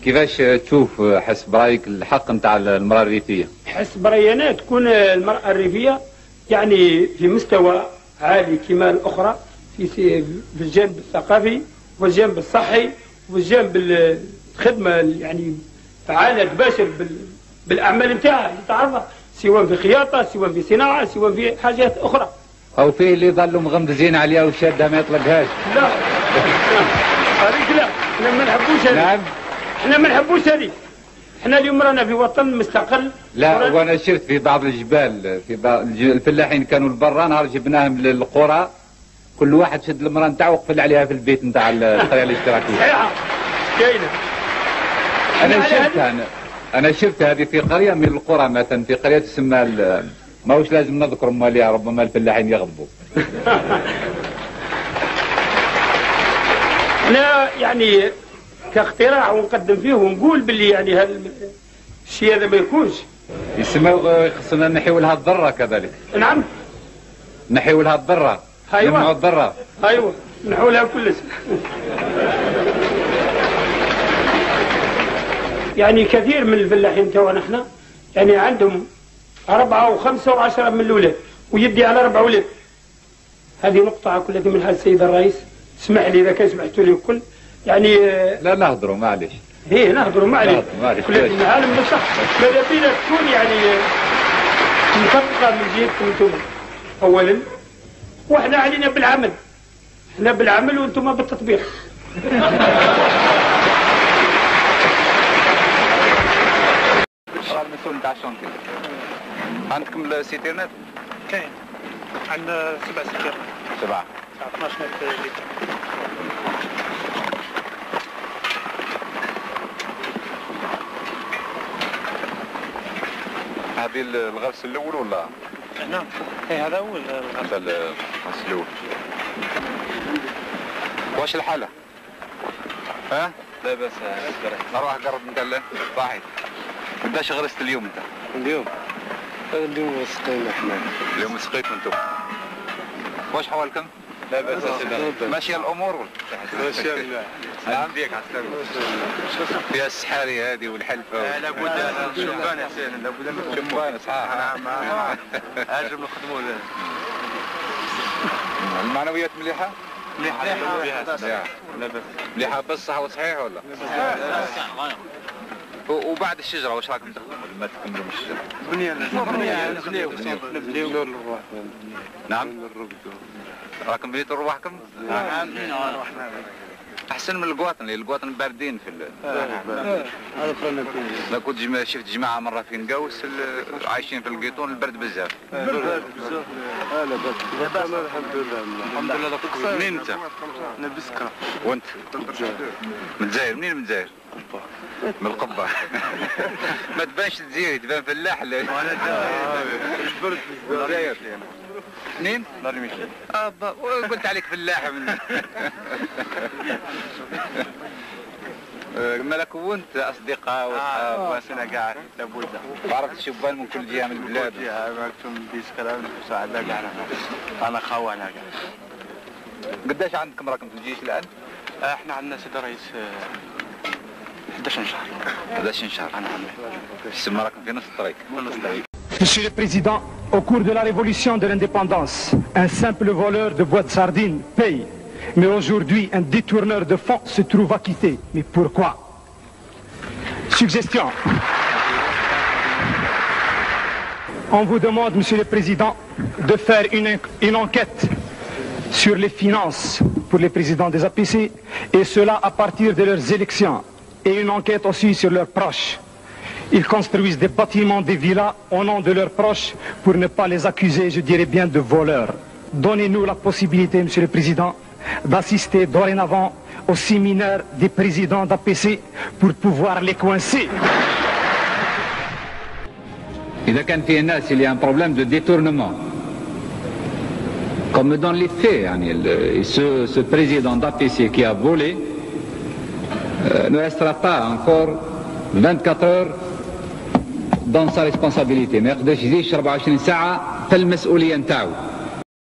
كيفاش تشوف حسب رايك الحق نتاع المراه الريفيه؟ حسب رايي انا تكون المراه الريفيه يعني في مستوى عالي كما الاخرى في الجانب الثقافي والجانب الصحي والجانب الخدمه يعني فعاله تباشر بالاعمال نتاعها يتعرض سواء في خياطه سواء في صناعه سواء في حاجات اخرى. او فيه اللي يظلوا مغمزين عليها وشادها ما يطلقهاش. لا هذيك لا، احنا ما نحبوش هذيك. نعم احنا ما نحبوش هذيك. احنا اليوم رانا في وطن مستقل. لا وانا شفت في بعض الجبال في بعض الفلاحين كانوا لبرا، نهار جبناهم للقرى كل واحد شد المراه نتاعو وقفل عليها في البيت نتاع القريه الاشتراكيه. صحيحه كاينه. انا شفت هذه في قريه من القرى، مثلا في قريه تسمى ماهوش لازم نذكر ماليها ربما الفلاحين يغضبوا. انا يعني كاختراع ونقدم فيه ونقول باللي يعني هذا الشيء هذا ما يكونش. يسمى خصنا نحيو لها الضره كذلك. نعم. نحيو لها الضره. ايوه. نمنعوا الضره. ايوه نحيو لها كلش. يعني كثير من الفلاحين توا نحن يعني عندهم 4 و5 و10 من الاولاد ويدي على 4 اولاد. هذه نقطة كلها من هذا السيد الرئيس، اسمح لي إذا كان سمحتوا لي الكل يعني. لا نهضروا معليش. هي نهضروا معليش. كلها في العالم بصح ماذا بينا تكون يعني مخططة من جهتكم انتم أولا، واحنا علينا بالعمل. احنا بالعمل وانتم بالتطبيق. المسؤول نتاع الشونتي. عندكم السيتيرنات؟ كاين. عندنا 7 سيتيرنات. 7. 12 لتر. هذه الغرس الاول ولا؟ نعم. اي هذا اول هذا الغرس الاول. واش الحالة؟ ها؟ لا بس نروح قرب نقلن صحيح. قداش غرست اليوم انت؟ اليوم سقينا احنا. اليوم سقيتوا انتم. واش حوالكم؟ لا بس ماشية الامور ولا؟ ماشية مليح. نعم بيك عسلامة. فيها السحاري هذه والحلفة. لابد شمبان يا حسين، لابد من شمبان صحيح. نعم. اجب نخدموا المعنويات مليحة؟ مليحة. مليحة بس صح وصحيح ولا؟ وبعد الشجرة واش راكم تخدموا ما تكملوا الشجرة؟ نبنيو الرواح. نعم. راكم بنيتوا رواحكم؟ نعم. احسن من القواطن، القواطن باردين في ما كنت شفت جماعة مرة في نقاوس عايشين في القيطون البرد بزاف. البرد بزاف. لا بس الحمد لله. منين انت؟ انا بسكرة. وانت؟ من الجزائر. منين من الجزائر؟ من القبة. ما تبانش تزيري تبان فلاح. وانا البرد في الجزائر. منين؟ نارميشي. قلت عليك فلاح من. مالك وانت اصدقاء واصحاب واسنا قاعد لابد. عرفت شبان من كل جهه من البلاد. كل جهه ماكتم بيسكرة مساعدة قاعد. انا خوانا قاعد. قداش عندكم راكم في الجيش الان؟ احنا عندنا سيد الرئيس 11 شهر. 11 شهر. السما راكم في نص الطريق. Monsieur le Président, au cours de la révolution de l'indépendance, un simple voleur de boîtes de sardines paye. Mais aujourd'hui, un détourneur de fonds se trouve acquitté. Mais pourquoi? Suggestion. On vous demande, Monsieur le Président, de faire une enquête sur les finances pour les présidents des APC, et cela à partir de leurs élections, et une enquête aussi sur leurs proches. Ils construisent des bâtiments, des villas au nom de leurs proches pour ne pas les accuser, je dirais bien, de voleurs. Donnez-nous la possibilité, Monsieur le Président, d'assister dorénavant au séminaire des présidents d'APC pour pouvoir les coincer. إذا كان فيه ناس اللي un problème de détournement, comme dans les faits, يعني ce président d'APC qui a volé ne restera pas encore 24 heures dans sa responsabilité. ما يقدرش يزيدش 24 ساعة في المسؤولية نتاعو.